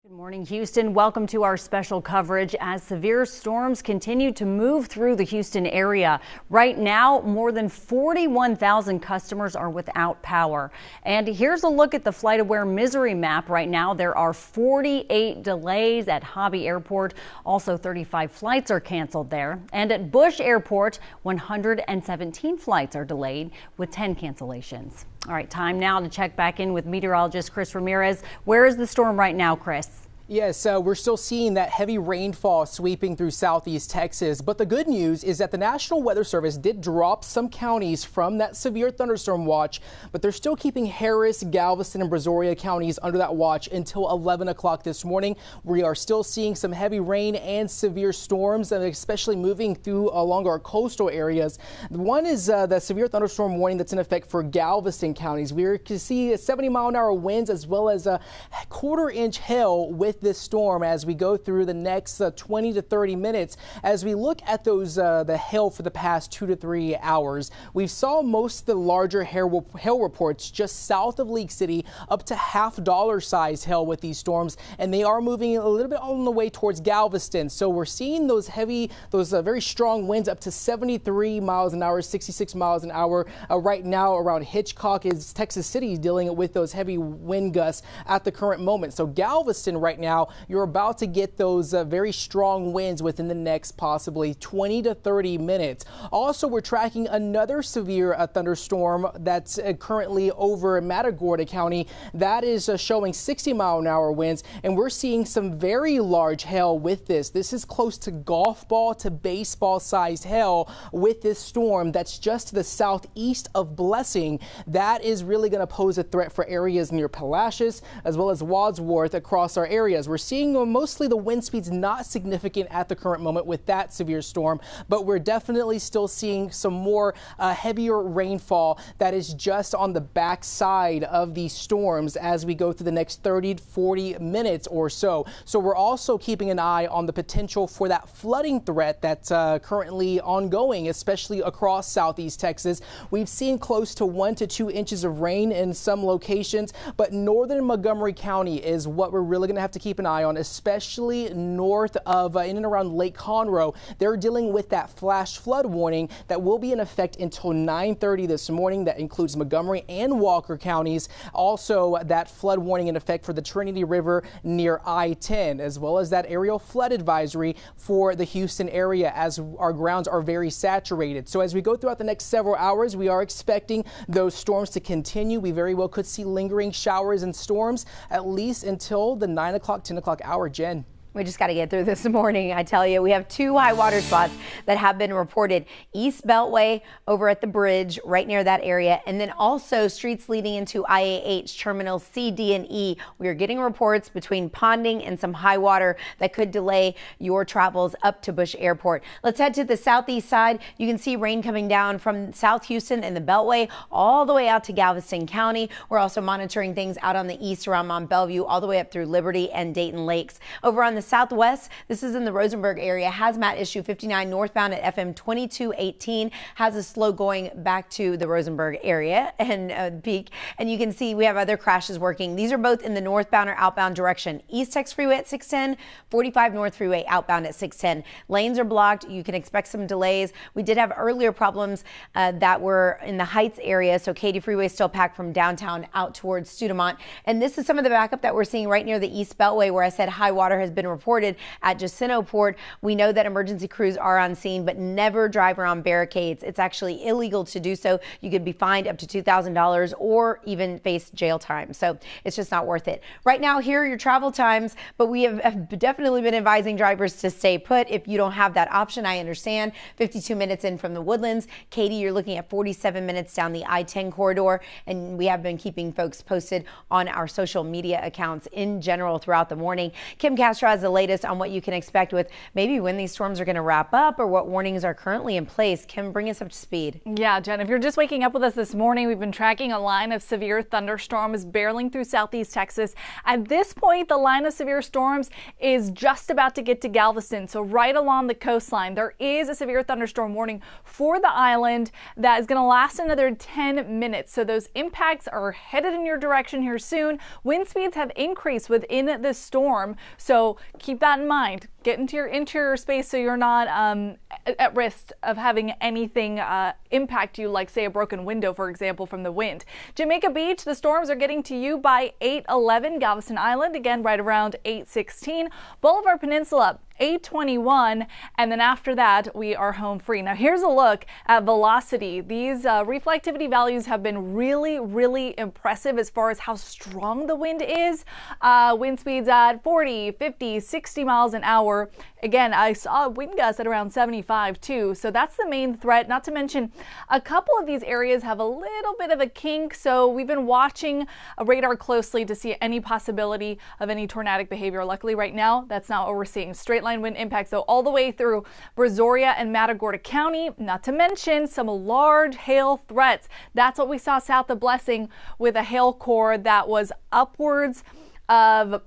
Good morning, Houston. Welcome to our special coverage as severe storms continue to move through the Houston area. Right now, more than 41,000 customers are without power. And here's a look at the FlightAware misery map. Right now, there are 48 delays at Hobby Airport. Also, 35 flights are canceled there. And at Bush Airport, 117 flights are delayed with 10 cancellations. All right, time now to check back in with meteorologist Chris Ramirez. Where is the storm right now, Chris? Yes, we're still seeing that heavy rainfall sweeping through southeast Texas. But the good news is that the National Weather Service did drop some counties from that severe thunderstorm watch, but they're still keeping Harris, Galveston, and Brazoria counties under that watch until 11 o'clock this morning. We are still seeing some heavy rain and severe storms, and especially moving through along our coastal areas. One is the severe thunderstorm warning that's in effect for Galveston counties. We can see 70-mile-an-hour winds as well as a quarter-inch hail with this storm as we go through the next 20 to 30 minutes. As we look at those the hail for the past 2 to 3 hours, we saw most of the larger hail reports just south of League City, up to $half size hail with these storms, and they are moving a little bit on the way towards Galveston. So we're seeing those very strong winds up to 73 miles an hour, 66 miles an hour right now around Hitchcock. Is Texas City dealing with those heavy wind gusts at the current moment. So Galveston right now, you're about to get those very strong winds within the next possibly 20 to 30 minutes. Also, we're tracking another severe thunderstorm that's currently over Matagorda County. That is showing 60-mile-an-hour winds, and we're seeing some very large hail with this. This is close to golf ball to baseball sized hail with this storm that's just to the southeast of Blessing. That is really going to pose a threat for areas near Palacios as well as Wadsworth across our area. We're seeing mostly the wind speeds not significant at the current moment with that severe storm, but we're definitely still seeing some more heavier rainfall that is just on the backside of these storms as we go through the next 30 to 40 minutes or so. So we're also keeping an eye on the potential for that flooding threat that's currently ongoing, especially across southeast Texas. We've seen close to 1 to 2 inches of rain in some locations, but northern Montgomery County is what we're really going to have to keep an eye on, especially north of in and around Lake Conroe. They're dealing with that flash flood warning that will be in effect until 9:30 this morning. That includes Montgomery and Walker counties. Also, that flood warning in effect for the Trinity River near I-10, as well as that aerial flood advisory for the Houston area as our grounds are very saturated. So as we go throughout the next several hours, we are expecting those storms to continue. We very well could see lingering showers and storms at least until the 9 o'clock, 10 o'clock hour, Jen. We just got to get through this morning. I tell you, we have 2 high water spots that have been reported. East Beltway over at the bridge right near that area, and then also streets leading into IAH terminals C, D, and E. We are getting reports between ponding and some high water that could delay your travels up to Bush Airport. Let's head to the southeast side. You can see rain coming down from South Houston and the Beltway all the way out to Galveston County. We're also monitoring things out on the east around Mont Bellevue all the way up through Liberty and Dayton Lakes. Over on the southwest, this is in the Rosenberg area. Hazmat issue 59 northbound at FM 2218 has a slow going back to the Rosenberg area and peak. And you can see we have other crashes working. These are both in the northbound or outbound direction. East Tex Freeway at 610, 45 North Freeway outbound at 610. Lanes are blocked. You can expect some delays. We did have earlier problems that were in the Heights area. So Katy Freeway still packed from downtown out towards Studemont. And this is some of the backup that we're seeing right near the East Beltway, where I said high water has been reported at Jacinto Port. We know that emergency crews are on scene, but never drive around barricades. It's actually illegal to do so. You could be fined up to $2,000 or even face jail time. So it's just not worth it. Right now, here are your travel times, but we have definitely been advising drivers to stay put. If you don't have that option, I understand. 52 minutes in from the Woodlands. Katy, you're looking at 47 minutes down the I-10 corridor, and we have been keeping folks posted on our social media accounts in general throughout the morning. Kim Castro has the latest on what you can expect with maybe when these storms are going to wrap up or what warnings are currently in place. Kim, bring us up to speed. Yeah, Jen, if you're just waking up with us this morning, we've been tracking a line of severe thunderstorms barreling through southeast Texas. At this point, the line of severe storms is just about to get to Galveston, so right along the coastline. There is a severe thunderstorm warning for the island that is going to last another 10 minutes. So those impacts are headed in your direction here soon. Wind speeds have increased within this storm, so keep that in mind. Get into your interior space so you're not at risk of having anything impact you, like say a broken window, for example, from the wind. Jamaica Beach, the storms are getting to you by 8:11. Galveston Island, again, right around 8:16. Boulevard Peninsula, 8:21, and then after that we are home free. Now here's a look at velocity. These reflectivity values have been really impressive as far as how strong the wind is. Wind speeds at 40, 50, 60 miles an hour. Again, I saw wind gusts at around 75 too, so that's the main threat. Not to mention a couple of these areas have a little bit of a kink, so we've been watching a radar closely to see any possibility of any tornadic behavior. Luckily right now that's not what we're seeing. Straight line wind impacts though all the way through Brazoria and Matagorda County, not to mention some large hail threats. That's what we saw south of Blessing with a hail core that was upwards of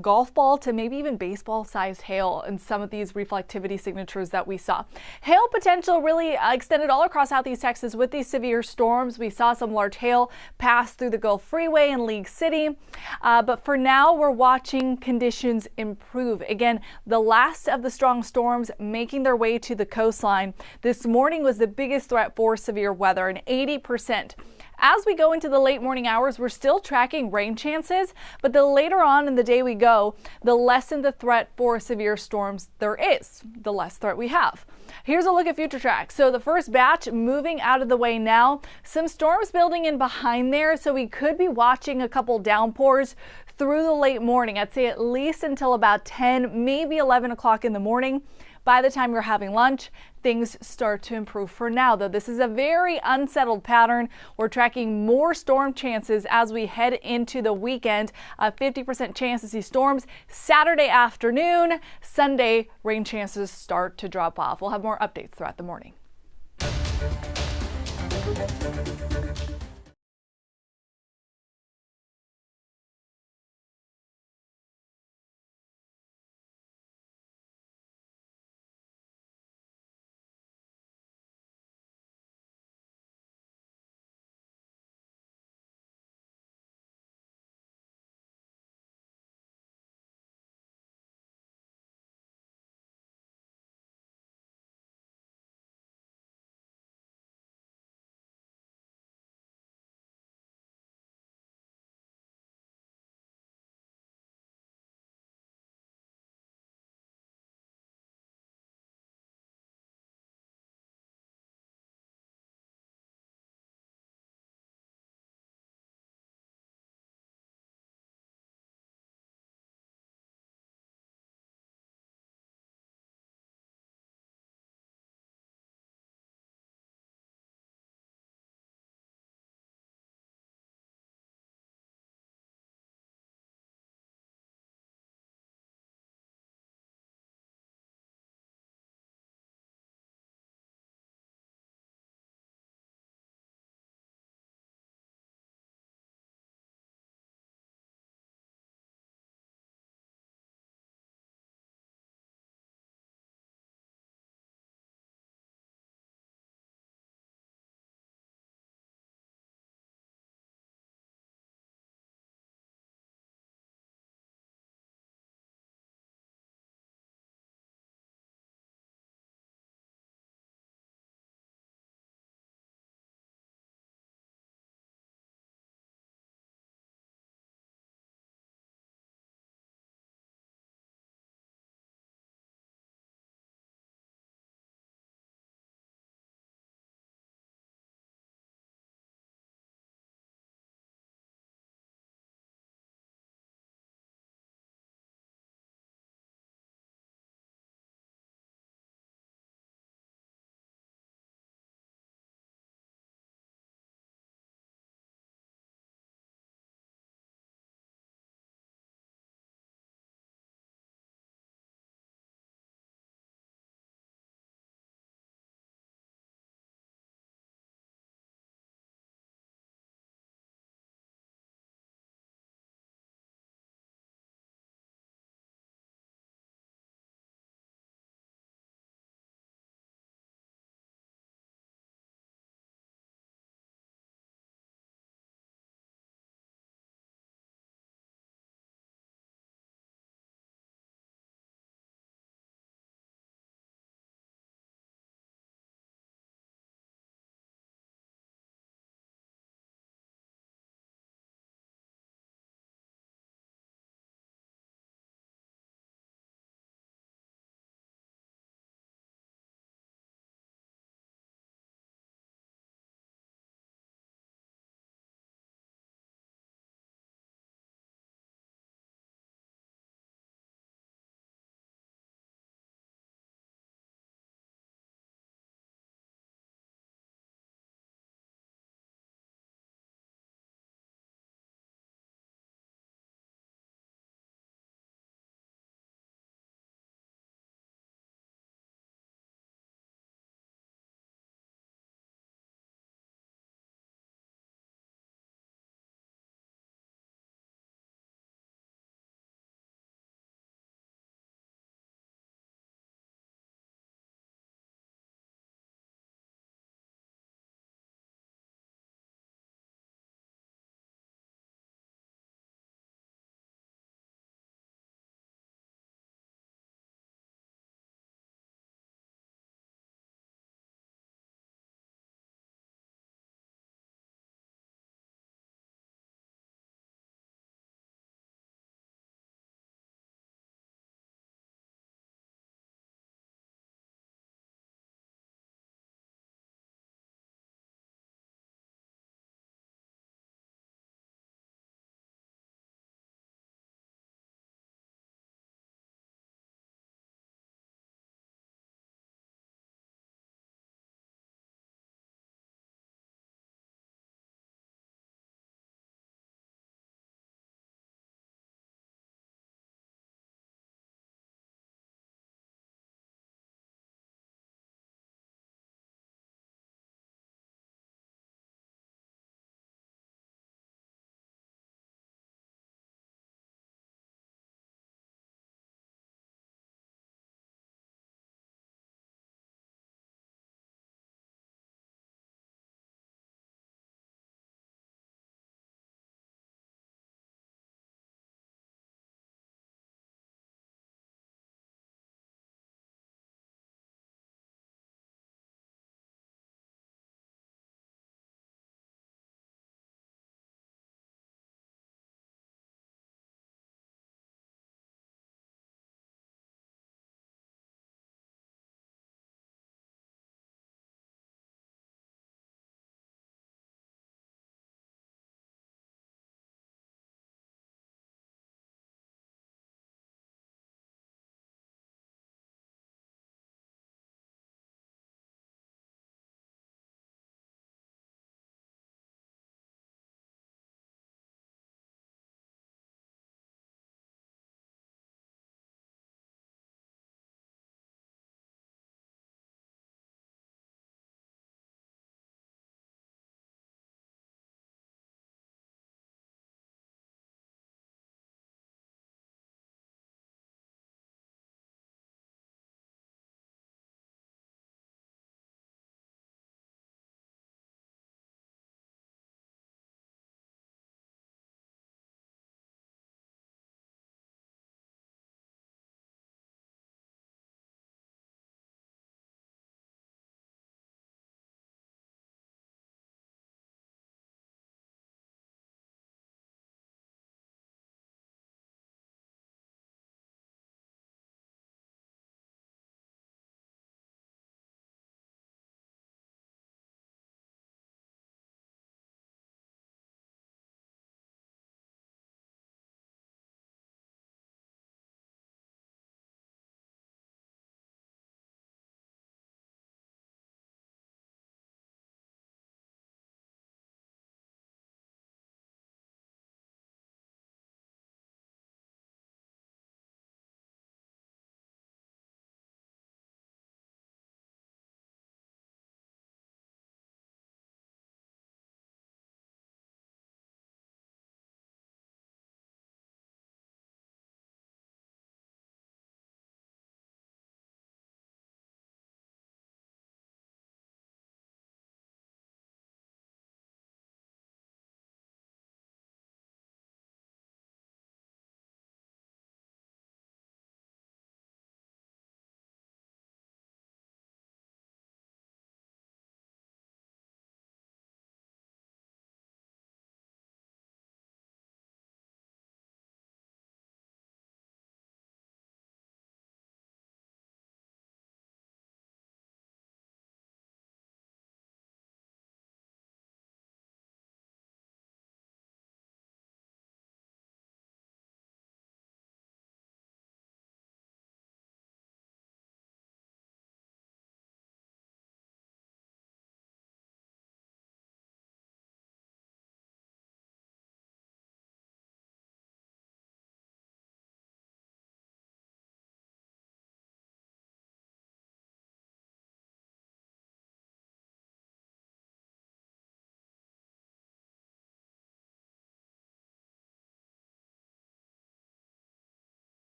golf ball to maybe even baseball sized hail in some of these reflectivity signatures that we saw. Hail potential really extended all across southeast Texas with these severe storms. We saw some large hail pass through the Gulf Freeway in League City, but for now we're watching conditions improve. Again, the last of the strong storms making their way to the coastline. This morning was the biggest threat for severe weather, an 80%. As we go into the late morning hours, we're still tracking rain chances, but the later on in the day we go, the less in the threat for severe storms there is, the less threat we have. Here's a look at future tracks. So the first batch moving out of the way now. Some storms building in behind there, so we could be watching a couple downpours through the late morning. I'd say at least until about 10, maybe 11 o'clock in the morning. By the time you're having lunch, things start to improve. For now, though, this is a very unsettled pattern. We're tracking more storm chances as we head into the weekend. 50% chance to see storms Saturday afternoon. Sunday, rain chances start to drop off. We'll have more updates throughout the morning.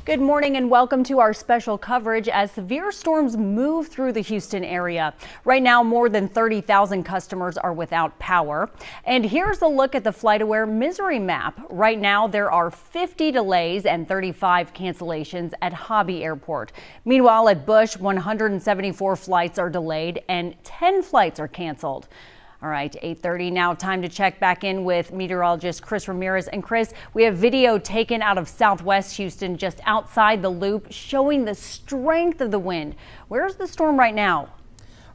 Good morning and welcome to our special coverage as severe storms move through the Houston area. Right now, more than 30,000 customers are without power. And here's a look at the FlightAware Misery map. Right now, there are 50 delays and 35 cancellations at Hobby Airport. Meanwhile, at Bush, 174 flights are delayed and 10 flights are canceled. All right, 8:30 now, time to check back in with meteorologist Chris Ramirez. And Chris, we have video taken out of Southwest Houston just outside the loop showing the strength of the wind. Where's the storm right now?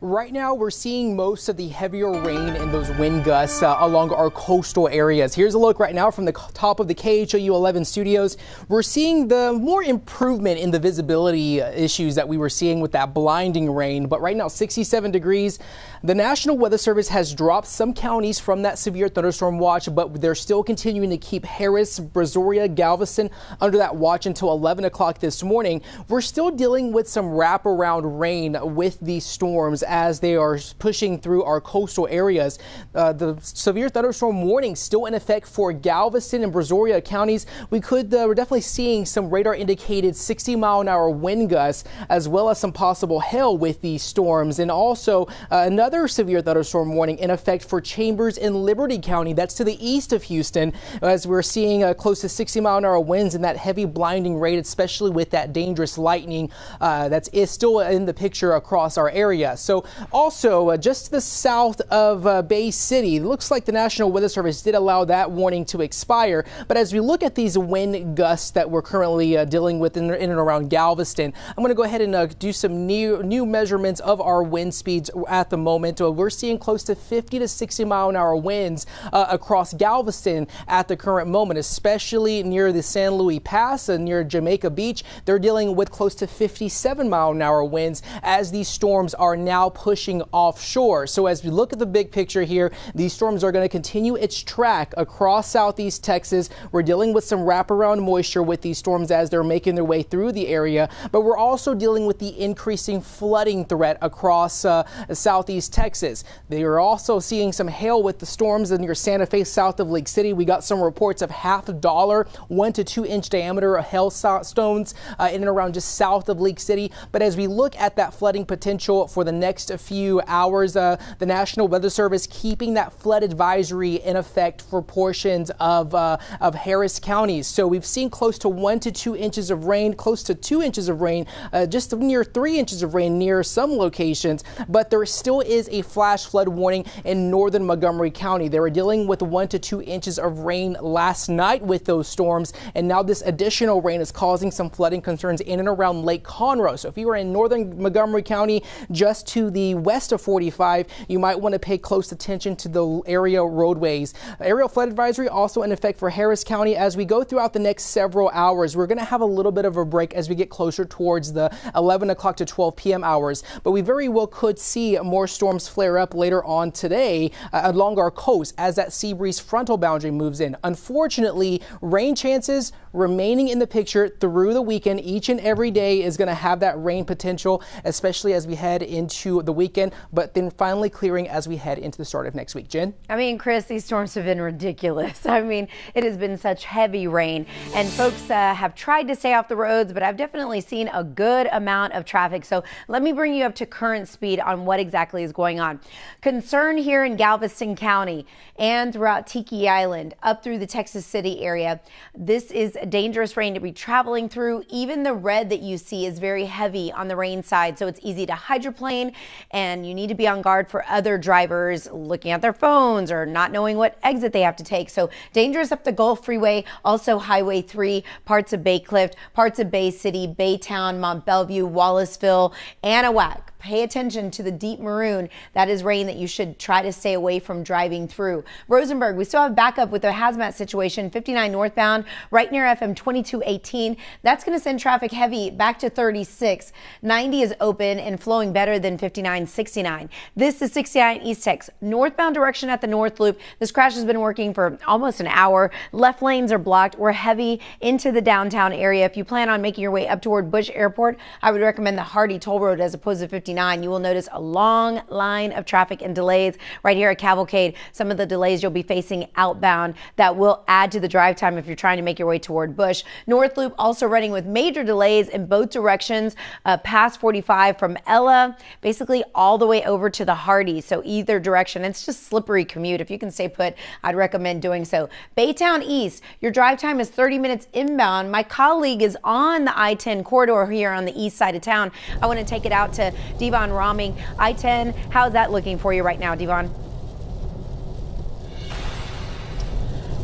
Right now, we're seeing most of the heavier rain and those wind gusts along our coastal areas. Here's a look right now from the top of the KHOU 11 studios. We're seeing the more improvement in the visibility issues that we were seeing with that blinding rain. But right now, 67 degrees. The National Weather Service has dropped some counties from that severe thunderstorm watch, but they're still continuing to keep Harris, Brazoria, Galveston under that watch until 11 o'clock this morning. We're still dealing with some wraparound rain with these storms as they are pushing through our coastal areas. The severe thunderstorm warning still in effect for Galveston and Brazoria counties. We're definitely seeing some radar indicated 60-mile-an-hour wind gusts as well as some possible hail with these storms, and also another severe thunderstorm warning in effect for Chambers and Liberty County. That's to the east of Houston, as we're seeing close to 60-mile-an-hour winds and that heavy blinding rain, especially with that dangerous lightning that is still in the picture across our area. So also just to the south of Bay City, it looks like the National Weather Service did allow that warning to expire. But as we look at these wind gusts that we're currently dealing with in and around Galveston, I'm going to go ahead and do some new measurements of our wind speeds at the moment. We're seeing close to 50 to 60 mile-an-hour winds across Galveston at the current moment, especially near the San Luis Pass and near Jamaica Beach. They're dealing with close to 57 mile-an-hour winds as these storms are now pushing offshore. So as we look at the big picture here, these storms are going to continue its track across southeast Texas. We're dealing with some wraparound moisture with these storms as they're making their way through the area, but we're also dealing with the increasing flooding threat across southeast Texas. They are also seeing some hail with the storms near Santa Fe south of Lake City. We got some reports of $50, 1 to 2 inch diameter hailstones in and around just south of Lake City. But as we look at that flooding potential for the next few hours, the National Weather Service keeping that flood advisory in effect for portions of Harris counties. So we've seen close to 1 to 2 inches of rain, close to 2 inches of rain, just near 3 inches of rain near some locations, but there still is a flash flood warning in northern Montgomery County. They were dealing with 1 to 2 inches of rain last night with those storms, and now this additional rain is causing some flooding concerns in and around Lake Conroe. So if you are in northern Montgomery County, just to the west of 45, you might want to pay close attention to the area roadways. Aerial flood advisory also in effect for Harris County. As we go throughout the next several hours, we're going to have a little bit of a break as we get closer towards the 11 o'clock to 12 p.m. hours, but we very well could see more storms flare up later on today along our coast as that sea breeze frontal boundary moves in. Unfortunately, rain chances remaining in the picture through the weekend. Each and every day is going to have that rain potential, especially as we head into the weekend, but then finally clearing as we head into the start of next week. Jen? I mean, Chris, these storms have been ridiculous. I mean, it has been such heavy rain, and folks have tried to stay off the roads, but I've definitely seen a good amount of traffic. So let me bring you up to current speed on what exactly is going on. Concern here in Galveston County and throughout Tiki Island up through the Texas City area. This is a dangerous rain to be traveling through. Even the red that you see is very heavy on the rain side, so it's easy to hydroplane, and you need to be on guard for other drivers looking at their phones or not knowing what exit they have to take. So dangerous up the Gulf Freeway, also Highway 3, parts of Bay Cliff, parts of Bay City, Baytown, Mont Belvieu, Wallaceville, Anahuac. Pay attention to the deep maroon. That is rain that you should try to stay away from driving through. Rosenberg, we still have backup with a hazmat situation, 59 northbound, right near FM 2218. That's going to send traffic heavy back to 36. 90 is open and flowing better than 5969. This is 69 East Tex, northbound direction at the North Loop. This crash has been working for almost an hour. Left lanes are blocked. We're heavy into the downtown area. If you plan on making your way up toward Bush Airport, I would recommend the Hardy Toll Road as opposed to 59. 69. You will notice a long line of traffic and delays right here at Cavalcade. Some of the delays you'll be facing outbound that will add to the drive time if you're trying to make your way toward Bush. North Loop also running with major delays in both directions past 45 from Ella, basically all the way over to the Hardy. So either direction, it's just slippery commute. If you can stay put, I'd recommend doing so. Baytown East, your drive time is 30 minutes inbound. My colleague is on the I-10 corridor here on the east side of town. I want to take it out to Devon Roming. I-10, how's that looking for you right now, Devon?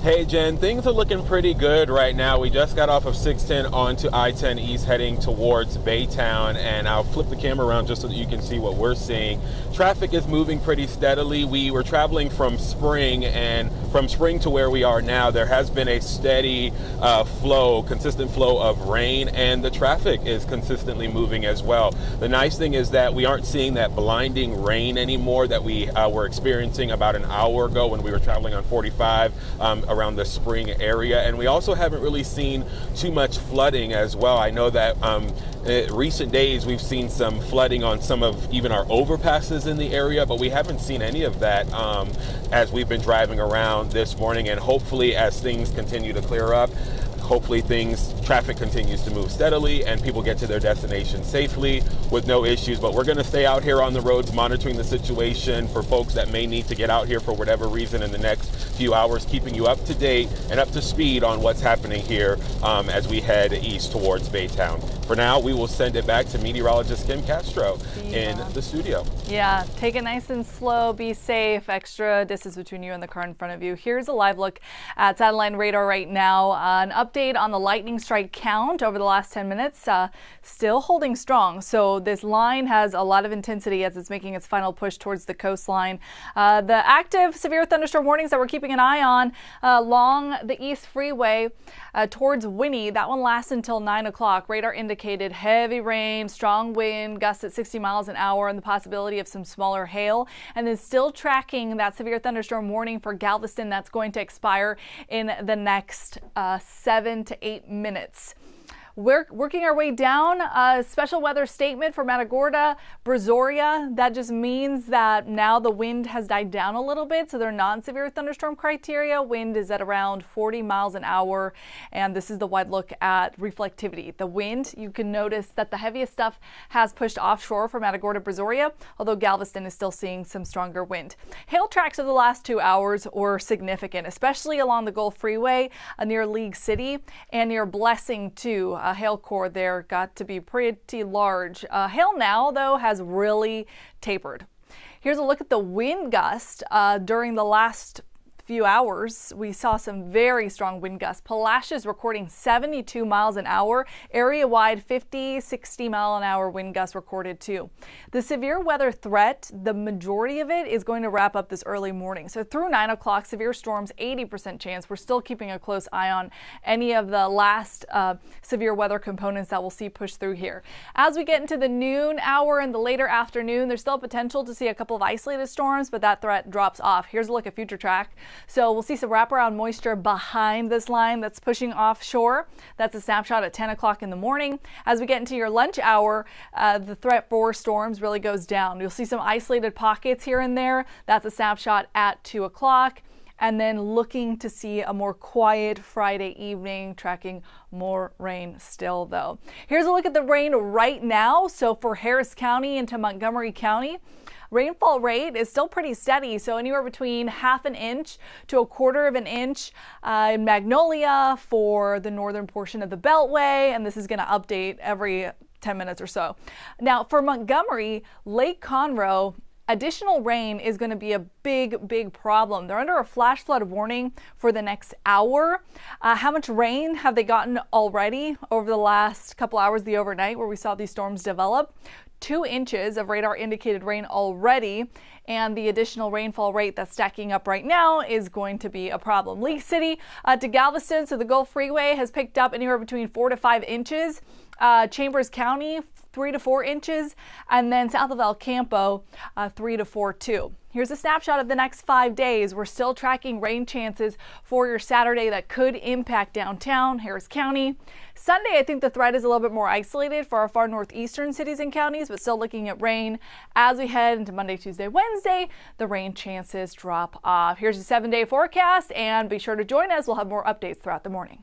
Hey Jen, things are looking pretty good right now. We just got off of 610 onto I-10 East heading towards Baytown, and I'll flip the camera around just so that you can see what we're seeing. Traffic is moving pretty steadily. We were traveling from Spring, and from Spring to where we are now, there has been a steady consistent flow of rain, and the traffic is consistently moving as well. The nice thing is that we aren't seeing that blinding rain anymore that we were experiencing about an hour ago when we were traveling on 45 around the Spring area, and we also haven't really seen too much flooding as well. I know that recent days we've seen some flooding on some of even our overpasses in the area, but we haven't seen any of that as we've been driving around this morning. And hopefully as things continue to clear up, hopefully traffic continues to move steadily and people get to their destination safely with no issues. But we're going to stay out here on the roads monitoring the situation for folks that may need to get out here for whatever reason in the next few hours, keeping you up to date and up to speed on what's happening here as we head east towards Baytown. For now, we will send it back to meteorologist Kim Castro in the studio. Yeah, take it nice and slow, be safe, extra distance between you and the car in front of you. Here's a live look at satellite radar right now. An update on the lightning strike count over the last 10 minutes, still holding strong. So this line has a lot of intensity as it's making its final push towards the coastline. The active severe thunderstorm warnings that we're keeping an eye on along the East Freeway towards Winnie, that one lasts until 9 o'clock. Radar indicated heavy rain, strong wind, gusts at 60 miles an hour, and the possibility of some smaller hail. And then still tracking that severe thunderstorm warning for Galveston that's going to expire in the next 7 to 8 minutes. We're working our way down. A special weather statement for Matagorda, Brazoria. That just means that now the wind has died down a little bit, so they're non-severe thunderstorm criteria. Wind is at around 40 miles an hour, and this is the wide look at reflectivity. The wind, you can notice that the heaviest stuff has pushed offshore for Matagorda, Brazoria, although Galveston is still seeing some stronger wind. Hail tracks of the last 2 hours were significant, especially along the Gulf Freeway near League City and near Blessing too. Hail core there got to be pretty large. Hail now, though, has really tapered. Here's a look at the wind gust during the last few hours. We saw some very strong wind gusts. Palacios recording 72 miles an hour. Area-wide 50, 60 mile an hour wind gusts recorded too. The severe weather threat, the majority of it is going to wrap up this early morning. So through 9 o'clock, severe storms, 80% chance. We're still keeping a close eye on any of the last severe weather components that we'll see push through here. As we get into the noon hour and the later afternoon, there's still potential to see a couple of isolated storms, but that threat drops off. Here's a look at future track. So we'll see some wraparound moisture behind this line that's pushing offshore. That's a snapshot at 10 o'clock in the morning. As we get into your lunch hour, the threat for storms really goes down. You'll see some isolated pockets here and there. That's a snapshot at 2 o'clock. And then looking to see a more quiet Friday evening, tracking more rain still though. Here's a look at the rain right now. So for Harris County into Montgomery County, rainfall rate is still pretty steady, so anywhere between ½ an inch to ¼ of an inch in Magnolia for the northern portion of the Beltway, and this is going to update every 10 minutes or so. Now for Montgomery, Lake Conroe, additional rain is going to be a big problem. They're under a flash flood warning for the next hour. How much rain have they gotten already over the last couple hours, the overnight where we saw these storms develop? 2 inches of radar indicated rain already, and the additional rainfall rate that's stacking up right now is going to be a problem. League City to Galveston, so the Gulf Freeway has picked up anywhere between 4 to 5 inches. Chambers County, 3 to 4 inches, and then south of El Campo, 3 to 4 too. Here's a snapshot of the next 5 days. We're still tracking rain chances for your Saturday that could impact downtown Harris County. Sunday, I think the threat is a little bit more isolated for our far northeastern cities and counties, but still looking at rain. As we head into Monday, Tuesday, Wednesday, the rain chances drop off. Here's a 7-day forecast, and be sure to join us. We'll have more updates throughout the morning.